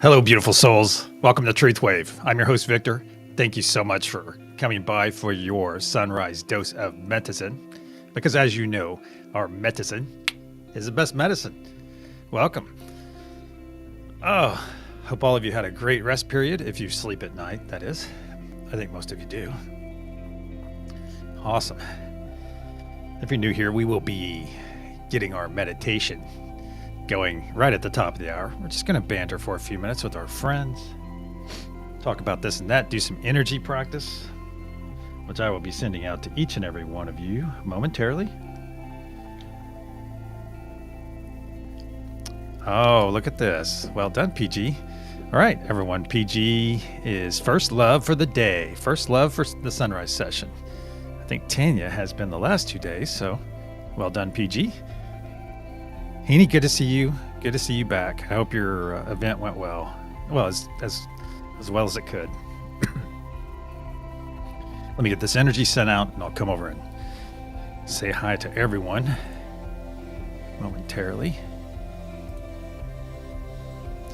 Hello, beautiful souls. Welcome to TruthWave. I'm your host, Victor. Thank you so much for coming by for your sunrise dose of medicine. Because as you know, our medicine is the best medicine. Welcome. Oh, hope all of you had a great rest period. If you sleep at night, that is. I think most of you do. Awesome. If you're new here, we will be getting our meditation going right at the top of the hour. We're just going to banter for a few minutes with our friends, talk about this and that, do some energy practice, which I will be sending out to each and every one of you momentarily. Oh, look at this. Well done, PG. All right, everyone. PG is first love for the day. First love for the sunrise session. I think Tanya has been the last 2 days, so well done, PG. Heaney, good to see you. Good to see you back. I hope your event went well. Well, as well as it could. Let me get this energy sent out, and I'll come over and say hi to everyone momentarily.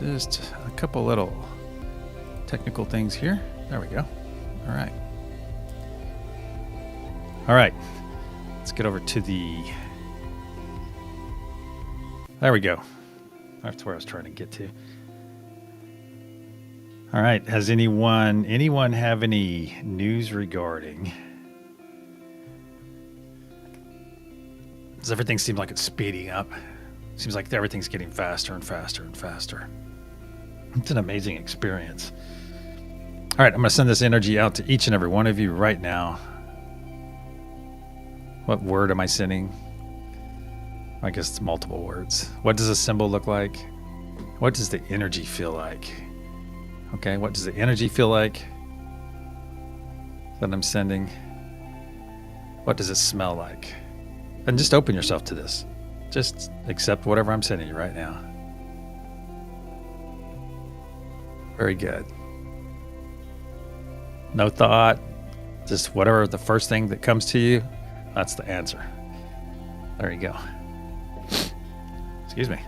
Just a couple little technical things here. There we go. All right. All right. Let's get over to the... There we go. That's where I was trying to get to. All right. Has anyone have any news regarding? Does everything seem like it's speeding up? Seems like everything's getting faster and faster and faster. It's an amazing experience. All right. I'm going to send this energy out to each and every one of you right now. What word am I sending? I guess it's multiple words. What does a symbol look like? What does the energy feel like? Okay, what does the energy feel like that I'm sending? What does it smell like? And just open yourself to this. Just accept whatever I'm sending you right now. Very good. No thought. Just whatever the first thing that comes to you, that's the answer. There you go. Excuse me.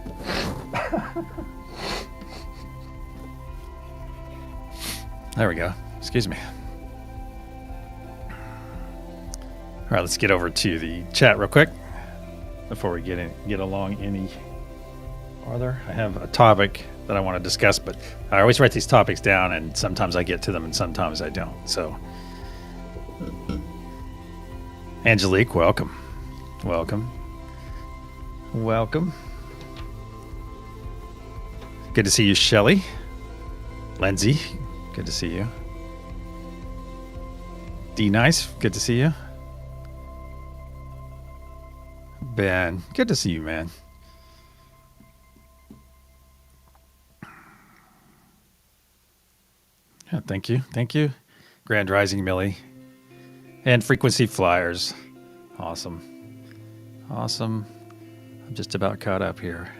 There we go. Excuse me. All right, let's get over to the chat real quick before we get along any farther. I have a topic that I want to discuss, but I always write these topics down, and sometimes I get to them and sometimes I don't. So, Angelique, welcome. Welcome. Welcome. Good to see you, Shelly. Lindsay, good to see you. D Nice, good to see you. Ben, good to see you, man. Yeah, thank you. Thank you. Grand Rising Millie. And Frequency Flyers. Awesome. Awesome. I'm just about caught up here.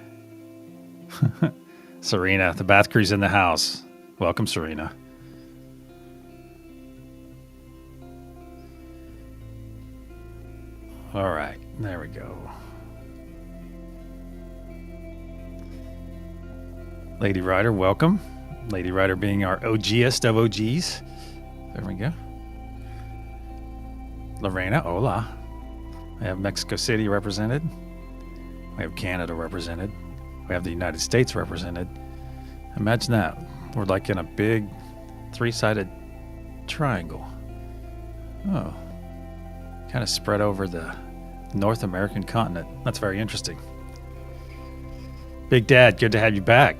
Serena, the bath crew's in the house. Welcome, Serena. All right, there we go. Lady Rider, welcome. Lady Rider being our OGest of OGs. There we go. Lorena, hola. We have Mexico City represented. We have Canada represented. We have the United States represented. Imagine that. We're like in a big three-sided triangle. Oh. Kind of spread over the North American continent. That's very interesting. Big Dad, good to have you back.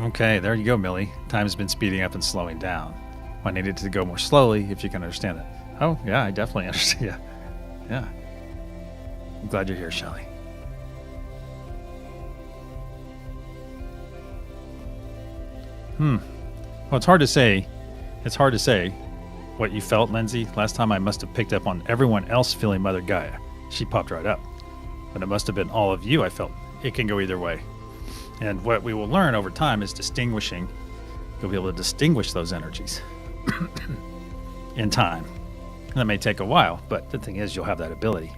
Okay, there you go, Millie. Time's been speeding up and slowing down. I needed to go more slowly, if you can understand that. Oh, yeah, I definitely understand. Yeah. I'm glad you're here, Shelly. Well, it's hard to say. It's hard to say what you felt, Lindsay. Last time I must have picked up on everyone else feeling Mother Gaia. She popped right up. But it must have been all of you I felt. It can go either way. And what we will learn over time is distinguishing. You'll be able to distinguish those energies in time. And that may take a while, but the thing is, you'll have that ability.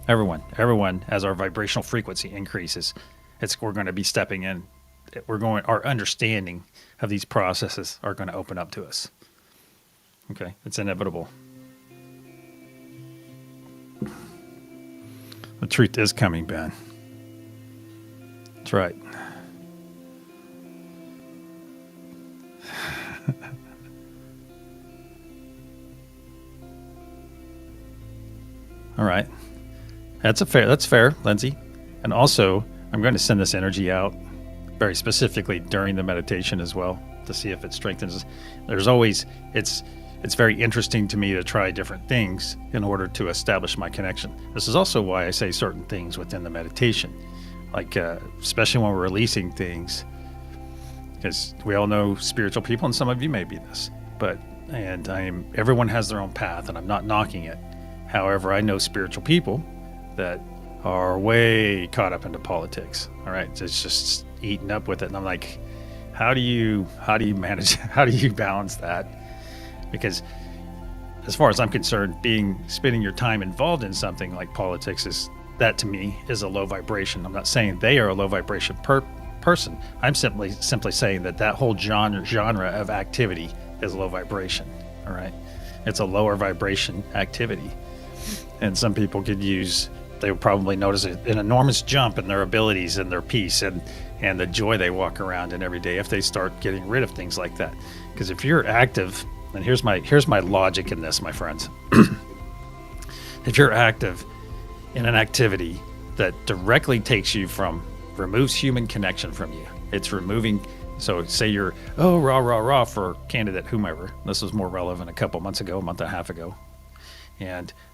Everyone, as our vibrational frequency increases, we're going to be stepping in. Our understanding of these processes are going to open up to us. Okay, it's inevitable. The truth is coming, Ben. That's right. All right. That's fair, Lindsay. And also, I'm going to send this energy out very specifically during the meditation as well to see if it strengthens. There's always, it's very interesting to me to try different things in order to establish my connection. This is also why I say certain things within the meditation, like especially when we're releasing things, because we all know spiritual people, and some of you may be this, everyone has their own path, and I'm not knocking it. However, I know spiritual people that are way caught up into politics. All right, it's just eating up with it, and I'm like, how do you manage? How do you balance that? Because as far as I'm concerned, spending your time involved in something like politics that to me is a low vibration. I'm not saying they are a low vibration person. I'm simply saying that whole genre of activity is low vibration. All right, it's a lower vibration activity. And some people they would probably notice an enormous jump in their abilities and their peace and the joy they walk around in every day if they start getting rid of things like that. Because if you're active, and here's my logic in this, my friends. If you're active in an activity that directly removes human connection from you, it's removing. So say you're, rah for candidate whomever. This was more relevant a month and a half ago.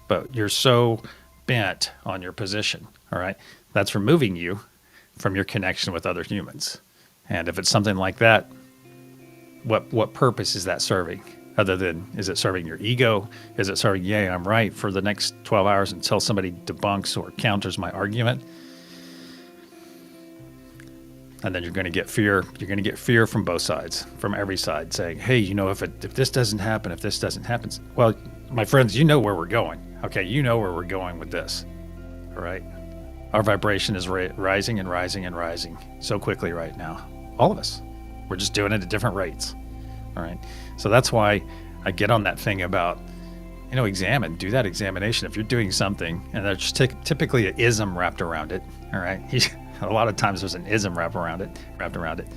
But you're so bent on your position, all right? That's removing you from your connection with other humans. And if it's something like that, what purpose is that serving? Other than, is it serving your ego? Is it serving, yay, I'm right, for the next 12 hours until somebody debunks or counters my argument? And then you're going to get fear. You're going to get fear from both sides, from every side, saying, hey, if this doesn't happen, if this doesn't happen. Well, my friends, you know where we're going. Okay, you know where we're going with this. All right? Our vibration is rising and rising and rising so quickly right now. All of us. We're just doing it at different rates. All right? So that's why I get on that thing about, do that examination. If you're doing something, and there's typically an ism wrapped around it, all right? A lot of times there's an ism wrapped around it.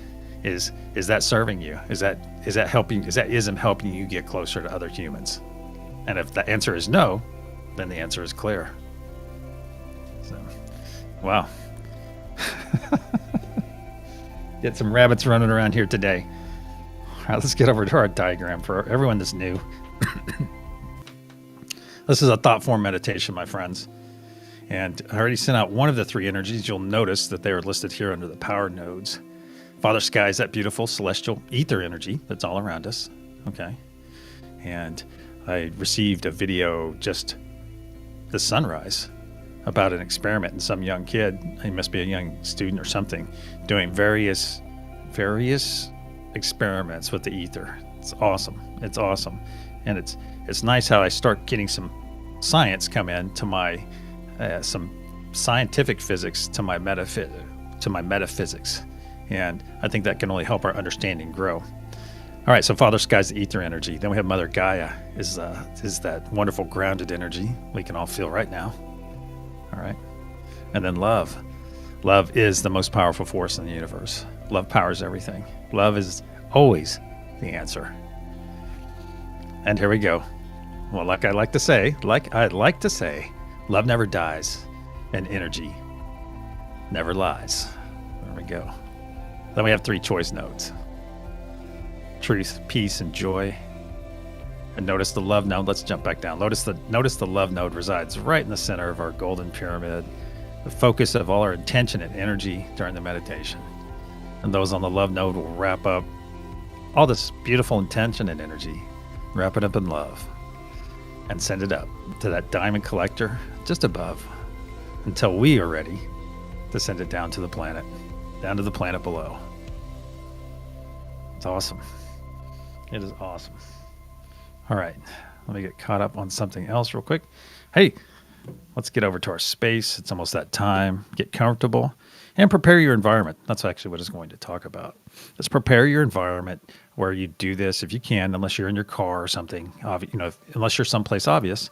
Is that serving you? Is that helping? Is that ism helping you get closer to other humans? And if the answer is no, then the answer is clear. So, wow. Get some rabbits running around here today. All right, let's get over to our diagram for everyone that's new. This is a thought form meditation, my friends. And I already sent out one of the three energies. You'll notice that they are listed here under the power nodes. Father Sky is that beautiful celestial ether energy that's all around us. Okay. And I received a video just this sunrise about an experiment in some young kid. He must be a young student or something, doing various experiments with the ether. It's awesome. It's awesome. And it's nice how I start getting some science come in to my some scientific physics to my metaphysics, and I think that can only help our understanding grow. All right, so Father Sky's the ether energy. Then we have Mother Gaia is that wonderful grounded energy we can all feel right now. All right, and then love. Love is the most powerful force in the universe. Love powers everything. Love is always the answer. And here we go. Well, like I'd like to say, love never dies, and energy never lies. There we go. Then we have three choice nodes: truth, peace, and joy. And notice the love node. Let's jump back down. Notice the love node resides right in the center of our golden pyramid, the focus of all our intention and energy during the meditation. And those on the love node will wrap up all this beautiful intention and energy, wrap it up in love, and send it up to that diamond collector just above until we are ready to send it down to the planet below. It's awesome. It is awesome. All right, Let me get caught up on something else real quick. Hey, let's get over to our space. It's almost that time. Get comfortable and prepare your environment. That's actually what it's going to talk about. Let's prepare your environment where you do this if you can, unless you're in your car or something, unless you're someplace obvious.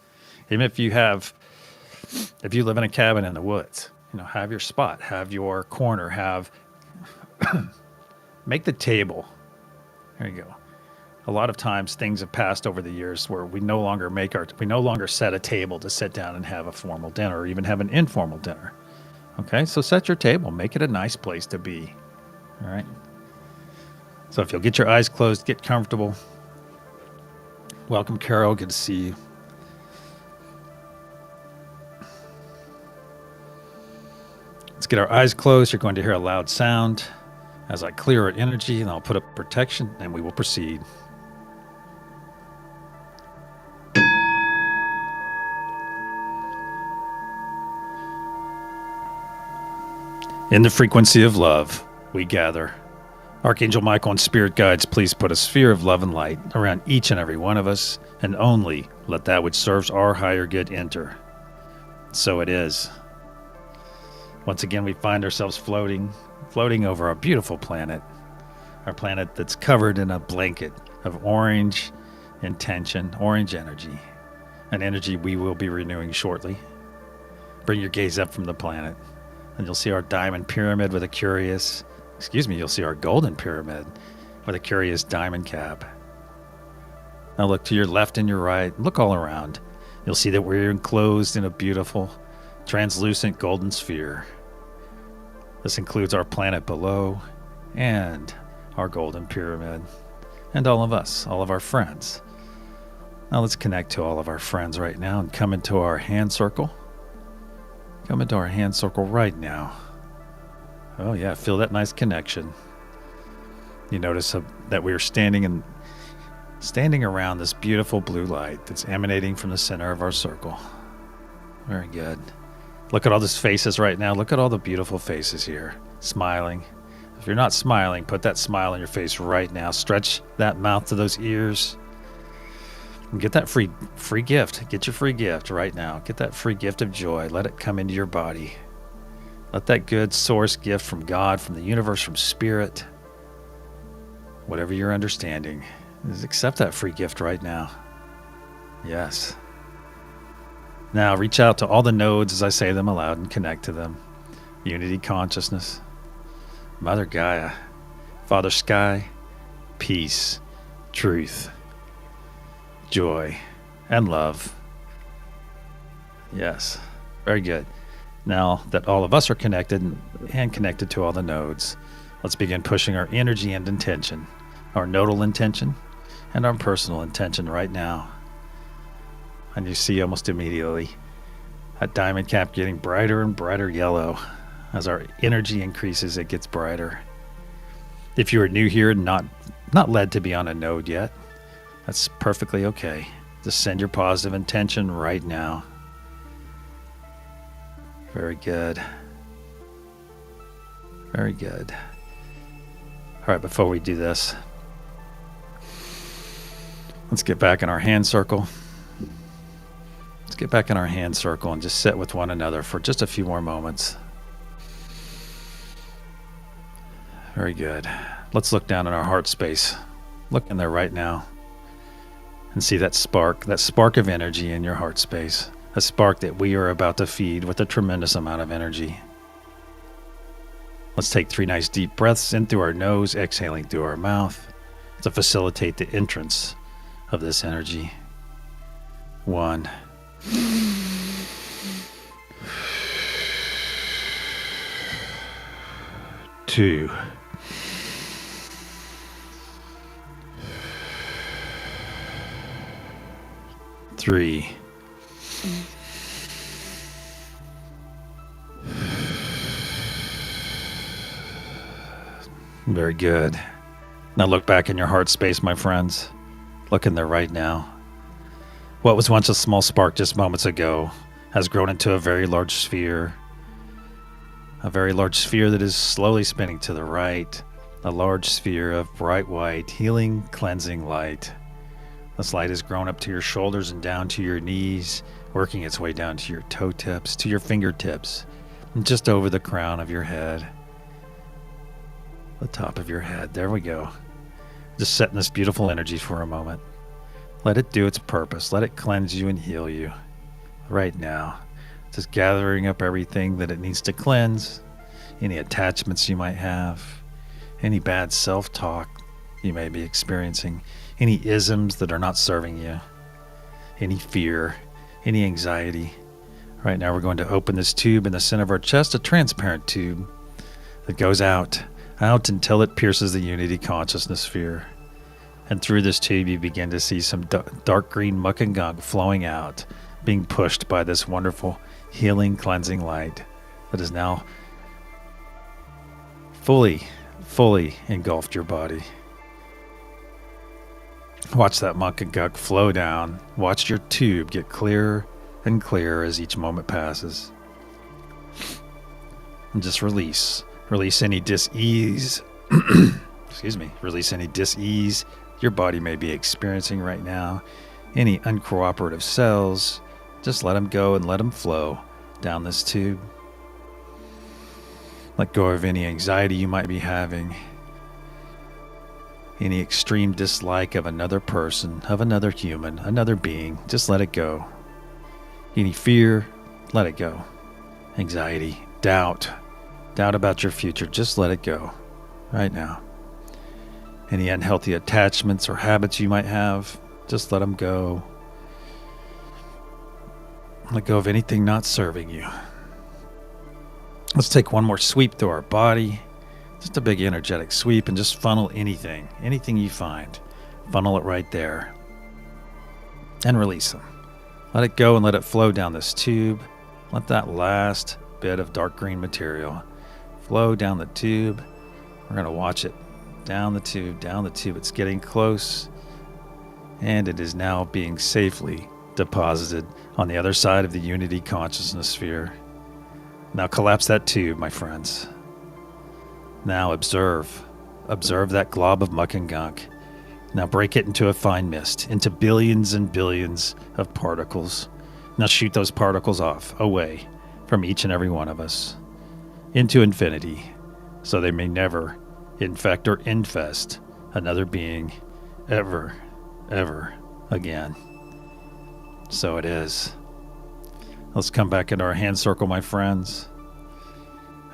Even if you live in a cabin in the woods, have your spot, have your corner, make the table. There you go. A lot of times things have passed over the years where we no longer set a table to sit down and have a formal dinner or even have an informal dinner. Okay, so set your table, make it a nice place to be. All right. So if you'll get your eyes closed, get comfortable. Welcome, Carol. Good to see you. Let's get our eyes closed. You're going to hear a loud sound as I clear our energy, and I'll put up protection, and we will proceed. In the frequency of love, we gather. Archangel Michael and Spirit Guides, please put a sphere of love and light around each and every one of us, and only let that which serves our higher good enter. So it is. Once again, we find ourselves floating over our beautiful planet, our planet that's covered in a blanket of orange intention, orange energy, an energy we will be renewing shortly. Bring your gaze up from the planet, and you'll see our diamond pyramid with you'll see our golden pyramid with a curious diamond cap. Now look to your left and your right, look all around. You'll see that we're enclosed in a beautiful, translucent golden sphere. This includes our planet below and our golden pyramid and all of us, all of our friends. Now let's connect to all of our friends right now and come into our hand circle. Come into our hand circle right now. Oh yeah, feel that nice connection. You notice that we are standing around this beautiful blue light that's emanating from the center of our circle. Very good. Look at all these faces right now. Look at all the beautiful faces here, smiling. If you're not smiling, put that smile on your face right now. Stretch that mouth to those ears. And get that free gift. Get your free gift right now. Get that free gift of joy. Let it come into your body. Let that good source gift from God, from the universe, from Spirit, whatever your understanding, is accept that free gift right now. Yes. Now reach out to all the nodes as I say them aloud and connect to them. Unity consciousness, Mother Gaia, Father Sky, peace, truth, joy, and love. Yes. Very good. Now that all of us are connected and connected to all the nodes, let's begin pushing our energy and intention, our nodal intention and our personal intention right now. And you see almost immediately that diamond cap getting brighter and brighter yellow. As our energy increases, it gets brighter. If you are new here and not led to be on a node yet, that's perfectly okay. Just send your positive intention right now. Very good. Very good. All right, before we do this, let's get back in our hand circle. Let's get back in our hand circle and just sit with one another for just a few more moments. Very good. Let's look down in our heart space. Look in there right now and see that spark of energy in your heart space. A spark that we are about to feed with a tremendous amount of energy. Let's take 3 nice deep breaths in through our nose, exhaling through our mouth to facilitate the entrance of this energy. 1. 2. 3. Very good. Now look back in your heart space, my friends. Look in there right now. What was once a small spark just moments ago has grown into a very large sphere. A very large sphere that is slowly spinning to the right. A large sphere of bright white, healing, cleansing light. This light has grown up to your shoulders and down to your knees, working its way down to your toe tips, to your fingertips, and just over the crown of your head. The top of your head. There we go. Just setting this beautiful energy for a moment. Let it do its purpose. Let it cleanse you and heal you. Right now. Just gathering up everything that it needs to cleanse. Any attachments you might have. Any bad self-talk you may be experiencing. Any isms that are not serving you. Any fear. Any anxiety. Right now we're going to open this tube in the center of our chest, a transparent tube that goes out until it pierces the unity consciousness sphere. And through this tube you begin to see some dark green muck and gunk flowing out, being pushed by this wonderful healing, cleansing light that is now fully engulfed your body. Watch that muck and gunk flow down. Watch your tube get clearer and clearer as each moment passes. And just release any dis-ease. Release any dis-ease your body may be experiencing right now. Any uncooperative cells, just let them go and let them flow down this tube. Let go of any anxiety you might be having. Any extreme dislike of another person, of another human, another being, just let it go. Any fear, let it go. Anxiety, doubt about your future, just let it go right now. Any unhealthy attachments or habits you might have, just let them go. Let go of anything not serving you. Let's take one more sweep through our body. Just a big energetic sweep, and just funnel anything you find. Funnel it right there. And release them. Let it go and let it flow down this tube. Let that last bit of dark green material flow down the tube. We're going to watch it down the tube. It's getting close. And it is now being safely deposited on the other side of the unity consciousness sphere. Now collapse that tube, my friends. Now observe that glob of muck and gunk. Now break it into a fine mist, into billions and billions of particles. Now shoot those particles off, away from each and every one of us, into infinity, so they may never infect or infest another being ever again. So it is. Let's come back into our hand circle, my friends.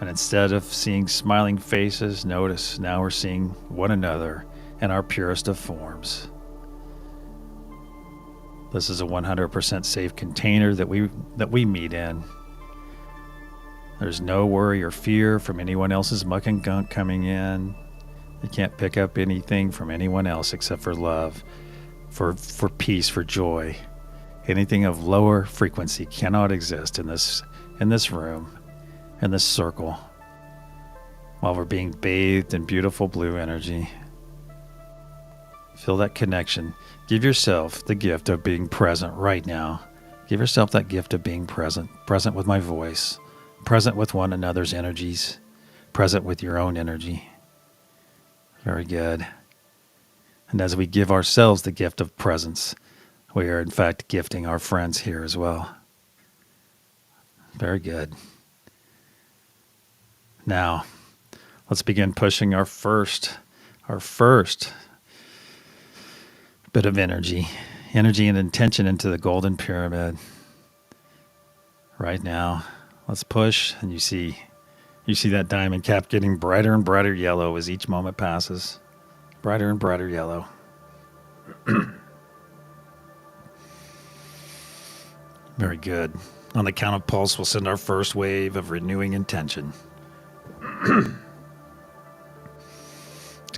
And instead of seeing smiling faces, notice now we're seeing one another in our purest of forms. This is a 100% safe container that we meet in. There's no worry or fear from anyone else's muck and gunk coming in. You can't pick up anything from anyone else except for love, for peace, for joy. Anything of lower frequency cannot exist in this room, in this circle, while we're being bathed in beautiful blue energy. Feel that connection. Give yourself the gift of being present right now. Give yourself that gift of being present with my voice, present with one another's energies, present with your own energy. Very good. And as we give ourselves the gift of presence, we are in fact gifting our friends here as well. Very good. Now, let's begin pushing our first bit of energy and intention into the golden pyramid. Right now, let's push, and you see that diamond cap getting brighter and brighter yellow as each moment passes. Brighter and brighter yellow. Very good. On the count of pulse, we'll send our first wave of renewing intention. A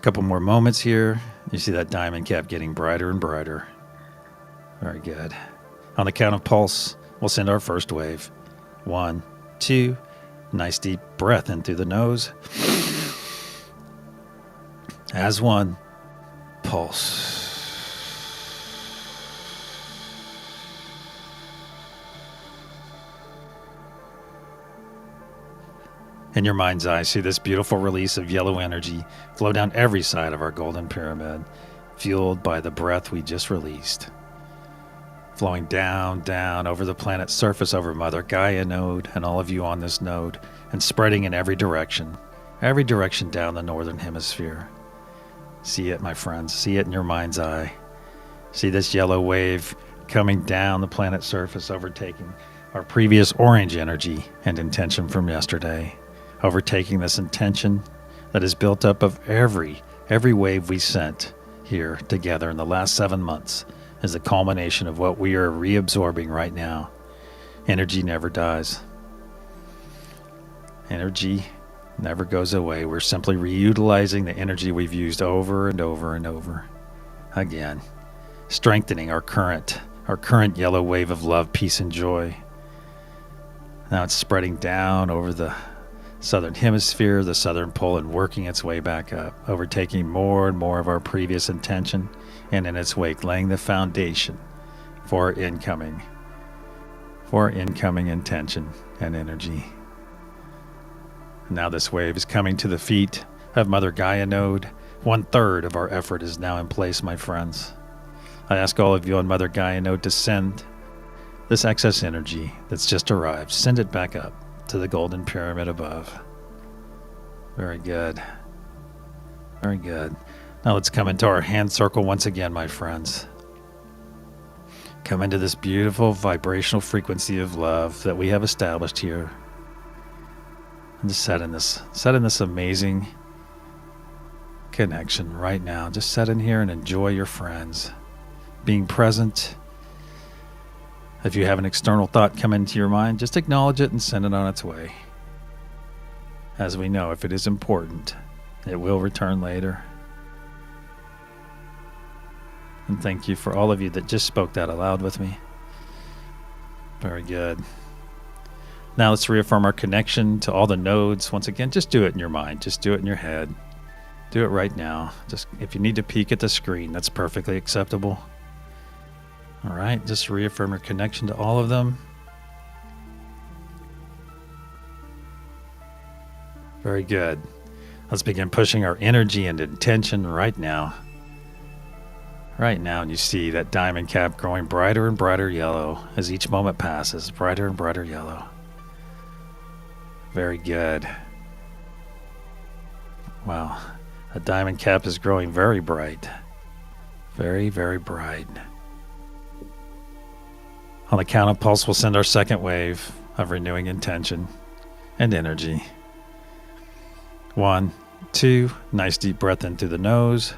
couple more moments here. You see that diamond cap getting brighter and brighter. Very good. On the count of pulse, we'll send our first wave. 1, 2. Nice deep breath in through the nose. As one, pulse. In your mind's eye, see this beautiful release of yellow energy flow down every side of our golden pyramid. fueled by the breath we just released. Flowing down, down over the planet's surface, over Mother Gaia node and all of you on this node, and spreading in every direction down the northern hemisphere. See it, my friends. See it in your mind's eye. See this yellow wave coming down the planet's surface, overtaking our previous orange energy and intention from yesterday. Overtaking this intention that is built up of every wave we sent here together in the last 7 months is the culmination of what we are reabsorbing right now. Energy never dies. Energy never goes away. We're simply reutilizing the energy we've used over and over and over again, strengthening our current yellow wave of love, peace, and joy. Now it's spreading down over the southern hemisphere, the southern pole, and working its way back up, overtaking more and more of our previous intention, and in its wake laying the foundation for incoming intention and energy. Now this wave is coming to the feet of Mother Gaia node. 1/3 of our effort is now in place, my friends. I ask all of you on Mother Gaia node to send this excess energy that's just arrived, send it back up to the golden pyramid above. Very good. Very good. Now let's come into our hand circle once again, my friends. Come into this beautiful vibrational frequency of love that we have established here. And just set in this amazing connection right now. Just set in here and enjoy your friends. Being present. If you have an external thought come into your mind, just acknowledge it and send it on its way. As we know, if it is important, it will return later. And thank you for all of you that just spoke that aloud with me. Very good. Now let's reaffirm our connection to all the nodes. Once again, just do it in your mind. Just do it in your head. Do it right now. Just if you need to peek at the screen, that's perfectly acceptable. All right, just reaffirm your connection to all of them. Very good. Let's begin pushing our energy and intention right now. Right now, and you see that diamond cap growing brighter and brighter yellow as each moment passes, brighter and brighter yellow. Very good. Wow, a diamond cap is growing very bright. Very, very bright. On the count of pulse, we'll send our second wave of renewing intention and energy. 1, 2, nice deep breath in through the nose.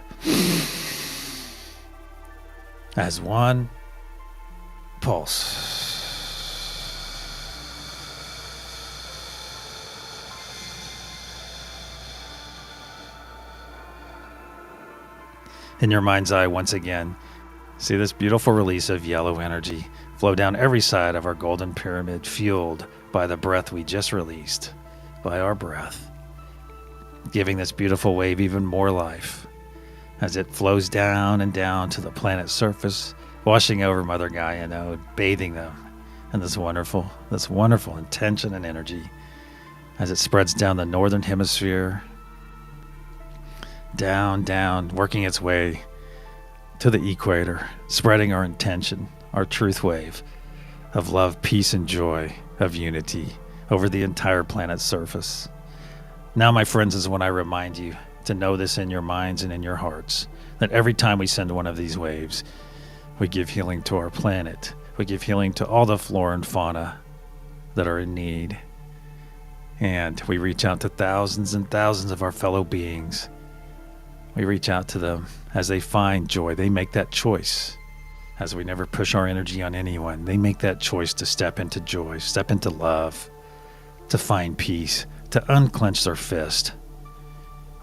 As 1, pulse. In your mind's eye, once again, see this beautiful release of yellow energy flow down every side of our golden pyramid, fueled by the breath we just released, by our breath, giving this beautiful wave even more life as it flows down and down to the planet's surface, washing over Mother Gaia node, bathing them in this wonderful intention and energy as it spreads down the northern hemisphere, down, working its way to the equator, spreading our intention, our truth wave of love, peace, and joy, of unity over the entire planet's surface. Now, my friends, is when I remind you to know this in your minds and in your hearts, that every time we send one of these waves, we give healing to our planet. We give healing to all the flora and fauna that are in need. And we reach out to thousands and thousands of our fellow beings. We reach out to them as they find joy. They make that choice. As we never push our energy on anyone, they make that choice to step into joy, step into love, to find peace, to unclench their fist.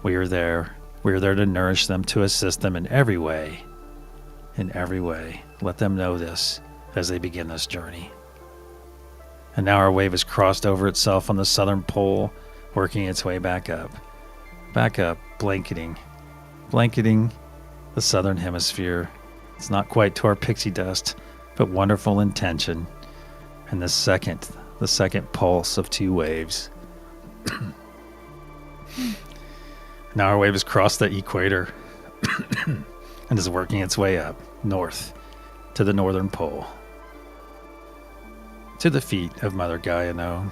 We are there. We are there to nourish them, to assist them in every way. In every way. Let them know this as they begin this journey. And now our wave has crossed over itself on the southern pole, working its way back up, blanketing the southern hemisphere. It's not quite to our pixie dust, but wonderful intention. And the second pulse of 2 waves. Now our wave has crossed the equator and is working its way up north to the northern pole, to the feet of Mother Gaia node.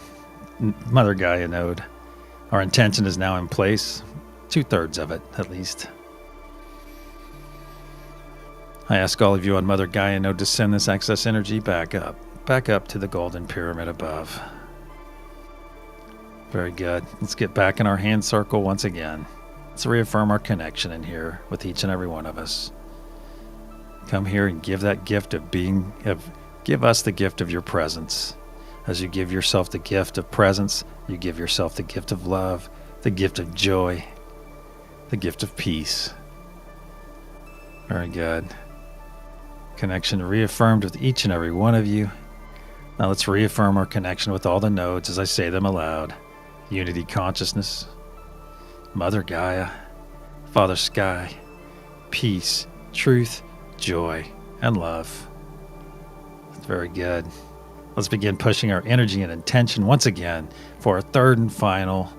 Our intention is now in place, 2/3 of it at least. I ask all of you on Mother Gaia node to send this excess energy back up to the golden pyramid above. Very good. Let's get back in our hand circle once again. Let's reaffirm our connection in here with each and every one of us. Come here and give that gift give us the gift of your presence. As you give yourself the gift of presence, you give yourself the gift of love, the gift of joy, the gift of peace. Very good. Connection reaffirmed with each and every one of you. Now let's reaffirm our connection with all the nodes as I say them aloud. Unity consciousness, Mother Gaia, Father Sky, peace, truth, joy, and love. That's very good. Let's begin pushing our energy and intention once again for our third and final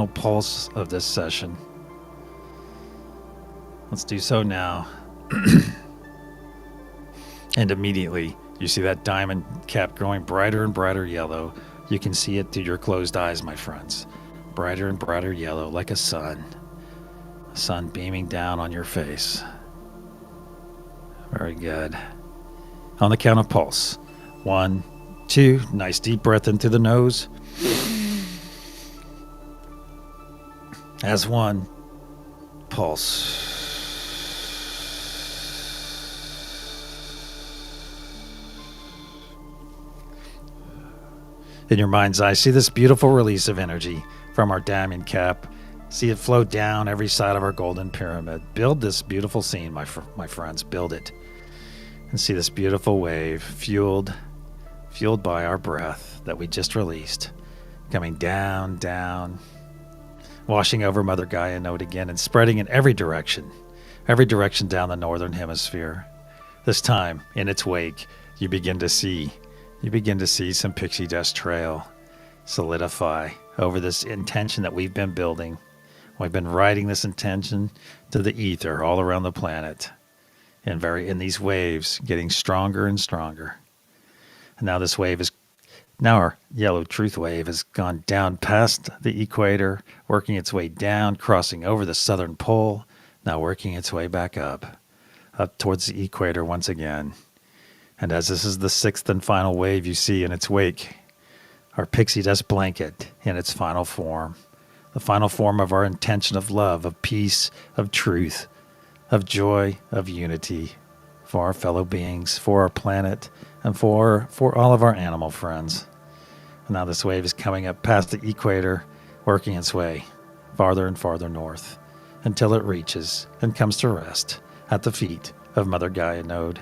pulse of this session. Let's do so now. And immediately, you see that diamond cap growing brighter and brighter yellow. You can see it through your closed eyes, my friends. Brighter and brighter yellow, like a sun. A sun beaming down on your face. Very good. On the count of pulse. 1, 2, nice deep breath in through the nose. As one, pulse. In your mind's eye, see this beautiful release of energy from our diamond cap. See it flow down every side of our golden pyramid. Build this beautiful scene, my friends. Build it. And see this beautiful wave fueled by our breath that we just released. Coming down, down. Washing over Mother Gaia node again and spreading in every direction down the northern hemisphere. This time, in its wake, you begin to see some pixie dust trail solidify over this intention that we've been building. We've been writing this intention to the ether all around the planet, and in these waves getting stronger and stronger. And now our yellow truth wave has gone down past the equator, working its way down, crossing over the southern pole, now working its way back up towards the equator once again. And as this is the sixth and final wave you see in its wake, our pixie dust blanket in its final form, the final form of our intention of love, of peace, of truth, of joy, of unity for our fellow beings, for our planet, and for all of our animal friends. And now this wave is coming up past the equator, working its way farther and farther north until it reaches and comes to rest at the feet of Mother Gaia node.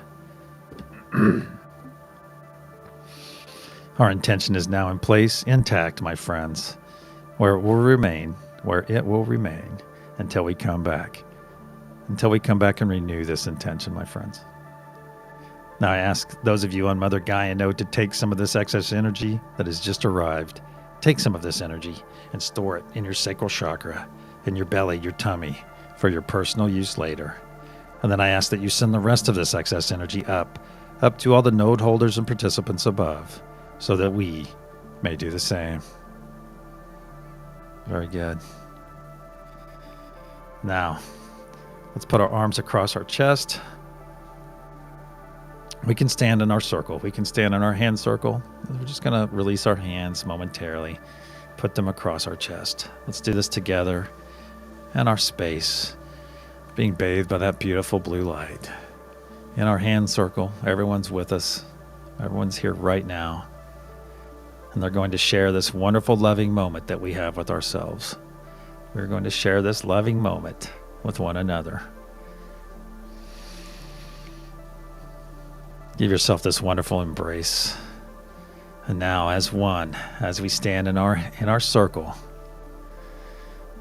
Our intention is now in place, intact, my friends, where it will remain until we come back and renew this intention, my friends. Now I ask those of you on Mother Gaia node to take some of this excess energy that has just arrived. Take some of this energy and store it in your sacral chakra, in your belly, your tummy, for your personal use later. And then I ask that you send the rest of this excess energy up to all the node holders and participants above, so that we may do the same. Very good. Now, let's put our arms across our chest. We can stand in our circle. We can stand in our hand circle. We're just going to release our hands momentarily, put them across our chest. Let's do this together in our space, being bathed by that beautiful blue light. In our hand circle, everyone's with us. Everyone's here right now. And they're going to share this wonderful, loving moment that we have with ourselves. We're going to share this loving moment with one another. Give yourself this wonderful embrace. And now, as one, as we stand in our circle,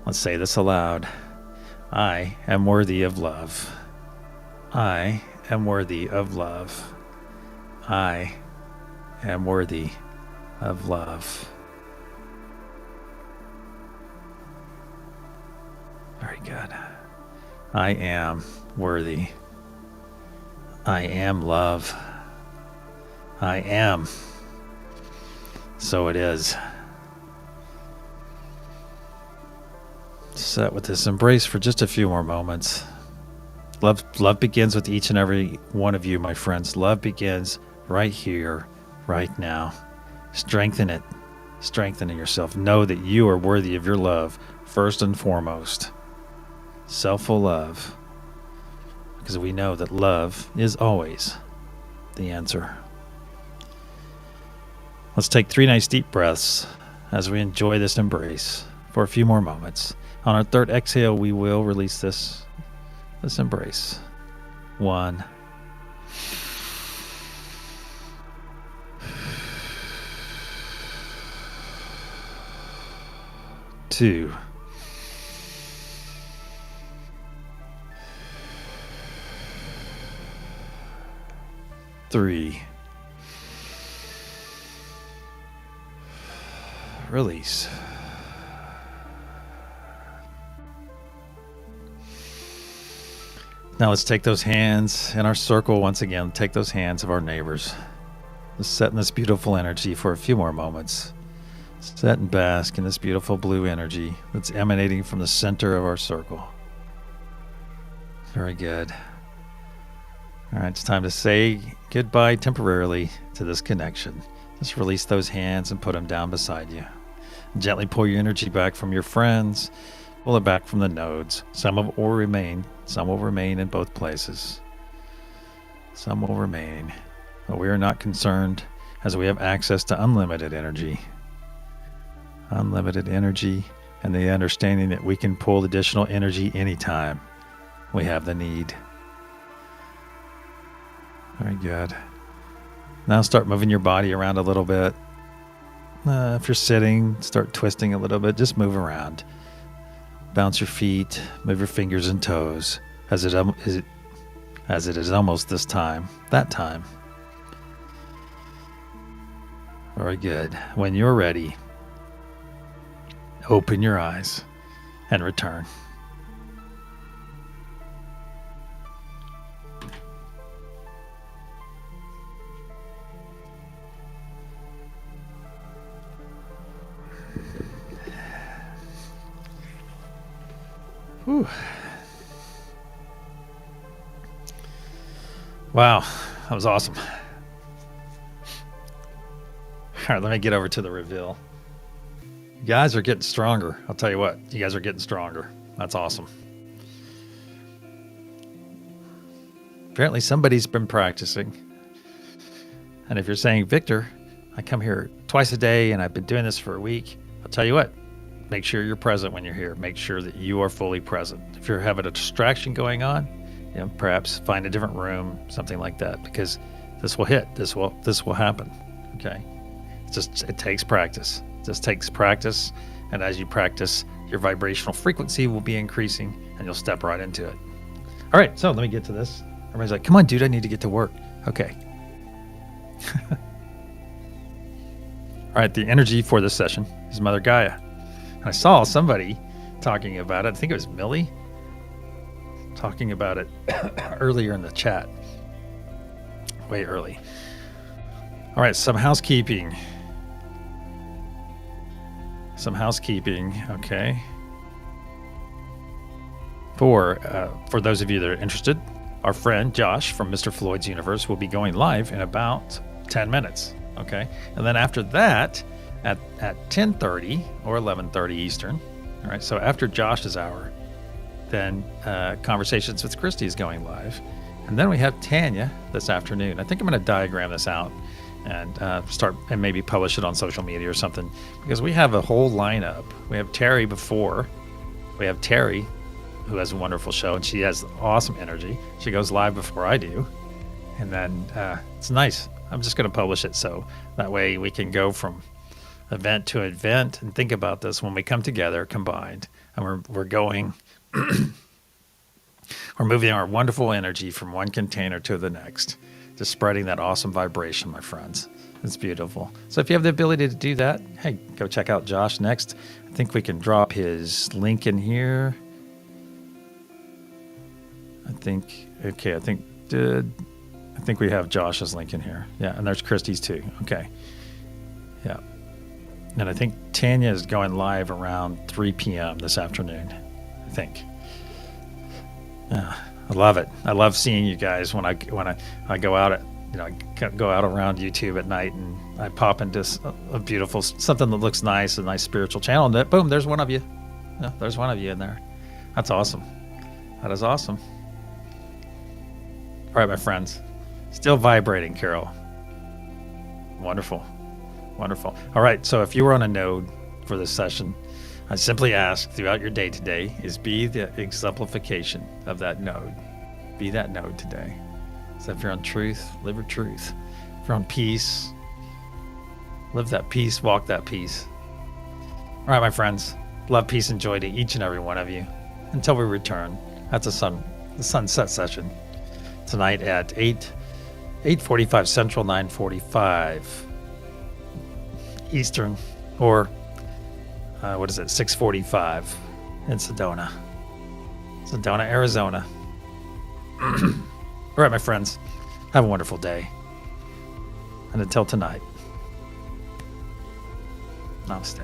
let's say this aloud. I am worthy of love. I am worthy of love. I am worthy of love. Very good. I am worthy. I am love. I am. So it is. Set with this embrace for just a few more moments. Love begins with each and every one of you, my friends. Love begins right here, right now. Strengthen it. Strengthen yourself. Know that you are worthy of your love, first and foremost. Selfful love. Because we know that love is always the answer. Let's take 3 nice deep breaths as we enjoy this embrace for a few more moments. On our third exhale, we will release this embrace. 1. 2. 3. Release. Now let's take those hands in our circle once again. Take those hands of our neighbors. Just set in this beautiful energy for a few more moments. Set and bask in this beautiful blue energy that's emanating from the center of our circle. Very good. All right, it's time to say goodbye temporarily to this connection. Just release those hands and put them down beside you. Gently pull your energy back from your friends. Pull it back from the nodes. Some will remain in both places. Some will remain. But we are not concerned as we have access to unlimited energy. Unlimited energy and the understanding that we can pull additional energy anytime we have the need. Very good. Now start moving your body around a little bit. If you're sitting, start twisting a little bit. Just move around. Bounce your feet. Move your fingers and toes as it is almost that time. Very good. When you're ready, open your eyes and return. Whew. Wow, that was awesome. All right, let me get over to the reveal. You guys are getting stronger. I'll tell you what, you guys are getting stronger. That's awesome. Apparently somebody's been practicing. And if you're saying, Victor, I come here twice a day and I've been doing this for a week, I'll tell you what, make sure you're present when you're here. Make sure that you are fully present. If you're having a distraction going on, perhaps find a different room, something like that, because this will hit. This will happen. Okay. It takes practice. It just takes practice. And as you practice, your vibrational frequency will be increasing and you'll step right into it. All right. So let me get to this. Everybody's like, come on, dude, I need to get to work. Okay. All right. The energy for this session is Mother Gaia. I saw somebody talking about it. I think it was Millie talking about it earlier in the chat. Way early. All right, some housekeeping. Okay. For those of you that are interested, our friend Josh from Mr. Floyd's Universe will be going live in about 10 minutes. Okay. And then after that, at 10:30 or 11:30 Eastern. All right, so after Josh's hour, then Conversations with Christy is going live. And then we have Tanya this afternoon. I think I'm going to diagram this out and start and maybe publish it on social media or something, because we have a whole lineup. We have Terry before. We have Terry, who has a wonderful show, and she has awesome energy. She goes live before I do. And then it's nice. I'm just going to publish it so that way we can go from event to event and think about this when we come together combined, and we're going we're moving our wonderful energy from one container to the next, just spreading that awesome vibration, my friends. It's beautiful. So if you have the ability to do that, hey, go check out Josh next. I think we can drop his link in here. I think we have Josh's link in here. Yeah, and there's Christy's too. Okay. Yeah. And I think Tanya is going live around 3 p.m. this afternoon, I think. Yeah, I love it. I love seeing you guys when I go out I go out around YouTube at night and I pop into a beautiful, something that looks nice, a nice spiritual channel, and boom, there's one of you. Yeah, there's one of you in there. That's awesome. That is awesome. All right, my friends. Still vibrating, Carol. Wonderful. Wonderful. All right, so if you were on a node for this session, I simply ask throughout your day today is be the exemplification of that node. Be that node today. So if you're on truth, live your truth. If you're on peace, live that peace, walk that peace. All right, my friends. Love, peace, and joy to each and every one of you. Until we return. That's the sunset session. Tonight at 8:45 Central, 9:45 Eastern, or 6:45 in Sedona, Arizona. All right, my friends, have a wonderful day. And until tonight, namaste.